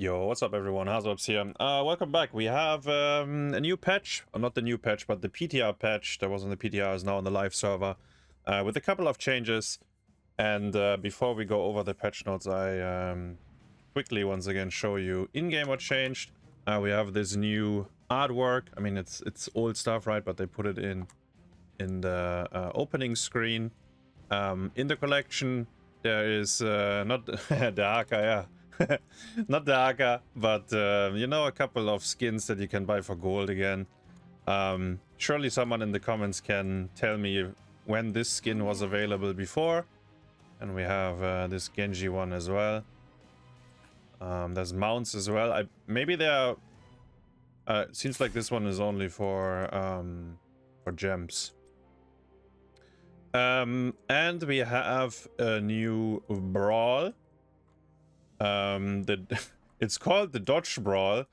Yo, what's up everyone, HOTS here. Welcome back. We have a new patch, or not the new patch, but the PTR patch that was on the PTR is now on the live server with a couple of changes. And before we go over the patch notes, I quickly once again show you in-game what changed. We have this new artwork. I mean, it's old stuff, right? But they put it in the opening screen. In the collection, there is not the Haka, yeah. Not the Haka, but you know, a couple of skins that you can buy for gold again. Surely someone in the comments can tell me when this skin was available before. And we have this Genji one as well. There's mounts as well. Maybe they are. It seems like this one is only for gems. And we have a new Brawl. It's called the Dodge Brawl.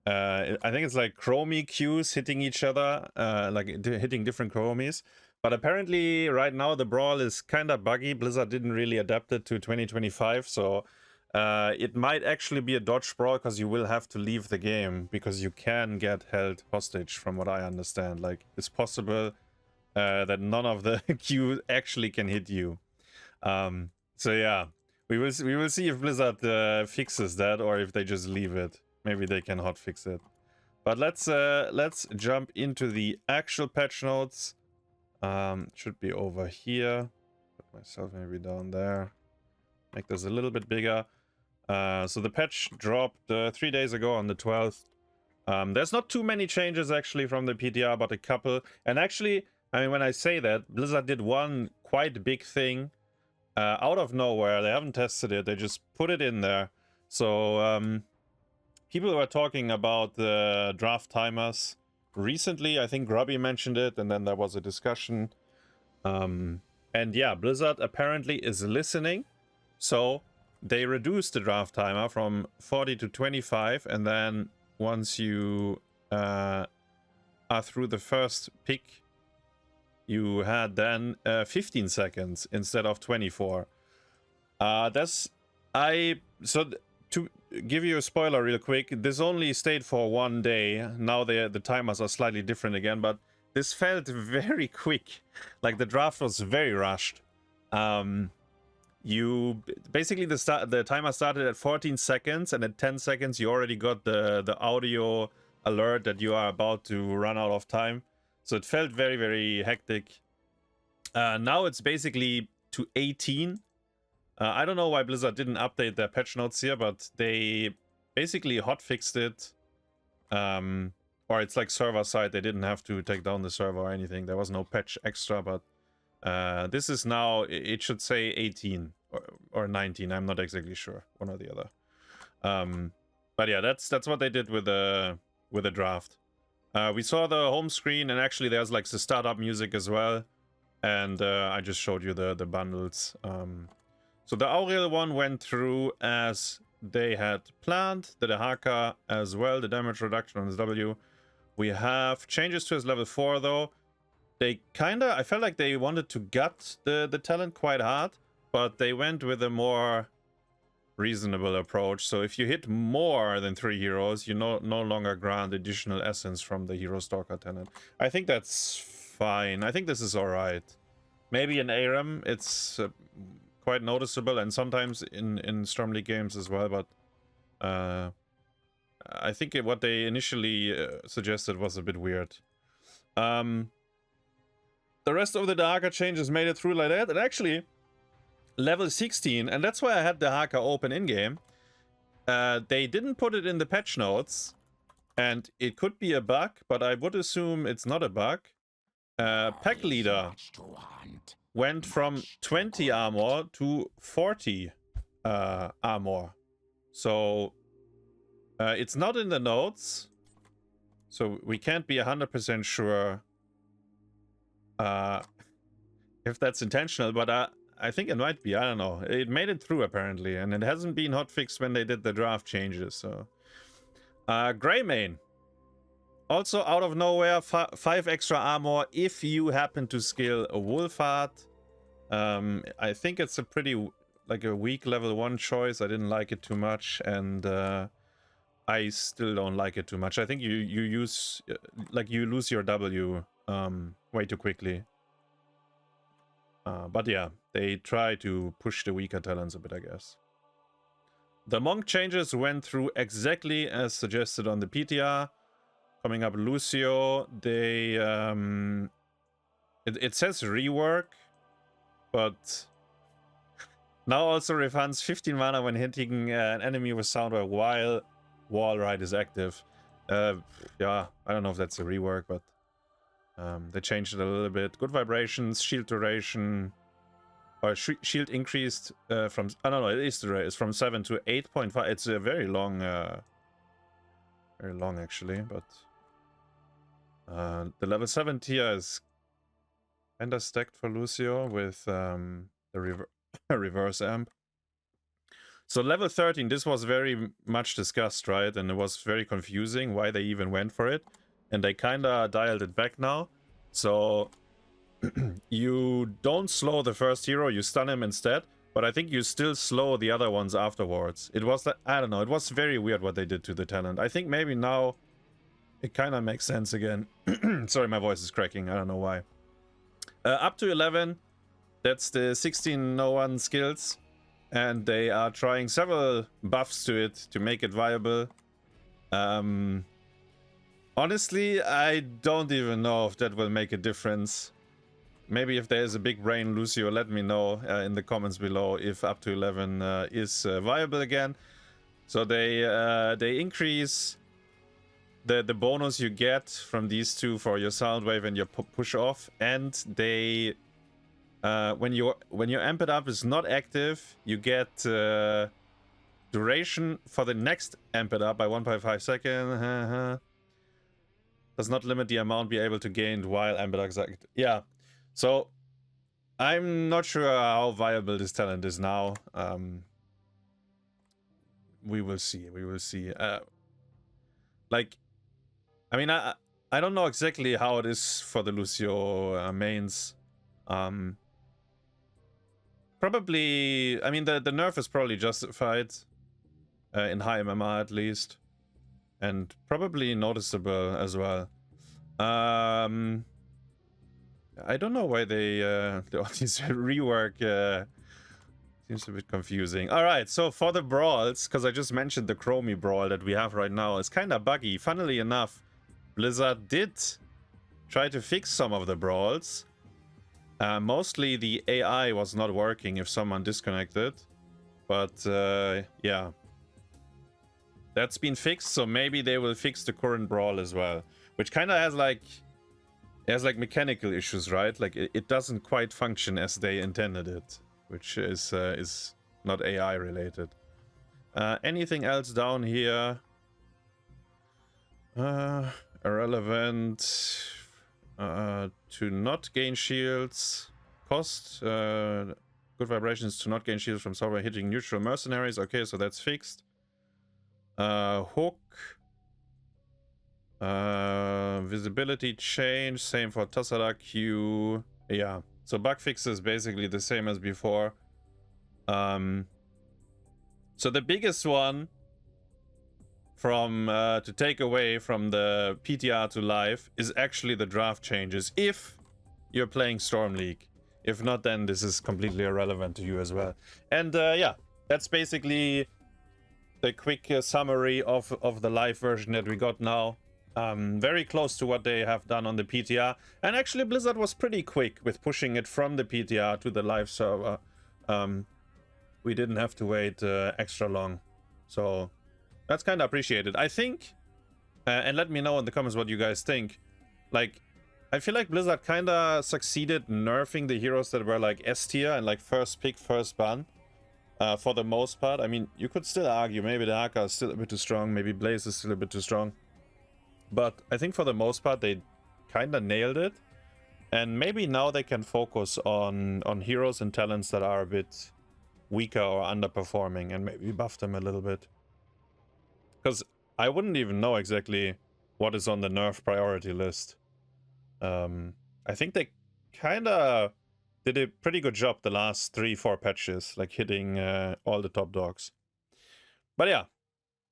I think it's like chromie cues hitting each other, like hitting different chromies. But apparently right now the Brawl is kind of buggy. Blizzard didn't really adapt it to 2025, so it might actually be a Dodge Brawl because you will have to leave the game because you can get held hostage, from what I understand. Like, it's possible that none of the Q actually can hit you. So yeah, we will see if Blizzard fixes that or if they just leave it. Maybe they can hotfix it. But let's jump into the actual patch notes. Should be over here. Put myself maybe down there. Make this a little bit bigger. So the patch dropped 3 days ago on the 12th. There's not too many changes actually from the PTR, but a couple. And actually, I mean, when I say that, Blizzard did one quite big thing out of nowhere. They haven't tested it. They just put it in there. So people were talking about the draft timers recently. I think Grubby mentioned it, and then there was a discussion. And yeah, Blizzard apparently is listening. So they reduced the draft timer from 40 to 25, and then once you are through the first pick, you had then 15 seconds instead of 24. So to give you a spoiler real quick, this only stayed for 1 day. Now the timers are slightly different again, but this felt very quick. Like, the draft was very rushed. You basically, the timer started at 14 seconds, and at 10 seconds you already got the audio alert that you are about to run out of time. So it felt very, very hectic. Now it's basically to 18. I don't know why Blizzard didn't update their patch notes here, but they basically hotfixed it. Or it's like server side. They didn't have to take down the server or anything. There was no patch extra, but this is now, it should say 18 or 19. I'm not exactly sure, one or the other. But yeah, that's what they did with the draft. We saw the home screen, and actually there's like the startup music as well. And I just showed you the bundles. So the Auriel one went through as they had planned. The Dehaka as well, the damage reduction on his W. We have changes to his level 4 though. They I felt like they wanted to gut the talent quite hard, but they went with a more reasonable approach. So if you hit more than 3 heroes, you no longer grant additional essence from the Hero Stalker talent. I think that's fine. I think this is alright. Maybe in ARAM it's quite noticeable, and sometimes in Storm League games as well, but I think what they initially suggested was a bit weird. The rest of the Dehaka changes made it through like that, and actually level 16, and that's why I had the Dehaka open in-game. They didn't put it in the patch notes, and it could be a bug, but I would assume it's not a bug. Pack leader went from 20 armor to 40 armor. So it's not in the notes, so we can't be 100% sure if that's intentional, but I think it might be. I don't know. It made it through apparently, and it hasn't been hotfixed when they did the draft changes. So Greymane, also out of nowhere, 5 extra armor if you happen to skill a Wolfheart. I think it's a pretty like a weak level 1 choice. I didn't like it too much, and I still don't like it too much. I think you use like you lose your W way too quickly. But yeah, they try to push the weaker talents a bit, I guess. The monk changes went through exactly as suggested on the PTR. Coming up, Lucio. They it says rework, but now also refunds 15 mana when hitting an enemy with soundwave while wall ride is active. Yeah, I don't know if that's a rework, but they changed it a little bit. Good vibrations, shield duration, or shield increased from, I don't know, it is it's from 7 to 8.5. It's a very long actually, but the level 7 tier is kinda stacked for Lucio with the reverse amp. So level 13, this was very much discussed, right? And it was very confusing why they even went for it. And they kinda dialed it back now. So you don't slow the first hero, you stun him instead. But I think you still slow the other ones afterwards. It was, I don't know, it was very weird what they did to the talent. I think maybe now it kinda makes sense again. Sorry, my voice is cracking, I don't know why. Up to 11, that's the 1601 skills. And they are trying several buffs to it to make it viable. Honestly, I don't even know if that will make a difference. Maybe if there's a big brain, Lucio, let me know in the comments below if up to 11 is viable again. So they increase the bonus you get from these two for your sound wave and your push off, and they when your amp it up is not active, you get duration for the next amp it up by 1.5 seconds. Does not limit the amount be able to gain while amp it up is active. Yeah, so I'm not sure how viable this talent is now. We will see. We will see. Like, I mean, I don't know exactly how it is for the Lucio mains. Probably, I mean, the nerf is probably justified in high MMR at least, and probably noticeable as well. I don't know why they this rework seems a bit confusing. All right, so for the brawls, because I just mentioned the Chromie brawl that we have right now, it's kind of buggy. Funnily enough, Blizzard did try to fix some of the brawls. Mostly the AI was not working if someone disconnected, but yeah, that's been fixed. So maybe they will fix the current brawl as well, which kind of has like mechanical issues, right? Like it doesn't quite function as they intended it, which is not AI related. Anything else down here? Irrelevant. To not gain shields. Cost. Good vibrations to not gain shields from software hitting neutral mercenaries. Okay, so that's fixed. Hook. Visibility change. Same for Tassada Q. Yeah. So bug fixes basically the same as before. So the biggest one from to take away from the PTR to live is actually the draft changes if you're playing Storm League. If not, then this is completely irrelevant to you as well. And yeah, that's basically the quick summary of the live version that we got now. Very close to what they have done on the PTR. And actually Blizzard was pretty quick with pushing it from the PTR to the live server. We didn't have to wait extra long. So that's kind of appreciated. I think, and let me know in the comments what you guys think. Like, I feel like Blizzard kind of succeeded nerfing the heroes that were like S tier and like first pick, first ban. For the most part. I mean, you could still argue maybe the Haka is still a bit too strong, maybe Blaze is still a bit too strong. But I think for the most part they kind of nailed it. And maybe now they can focus on heroes and talents that are a bit weaker or underperforming and maybe buff them a little bit. Because I wouldn't even know exactly what is on the nerf priority list. I think they kind of did a pretty good job the last 3-4 patches, like hitting all the top dogs. But yeah,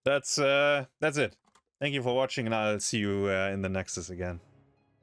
that's it. Thank you for watching, and I'll see you in the Nexus again.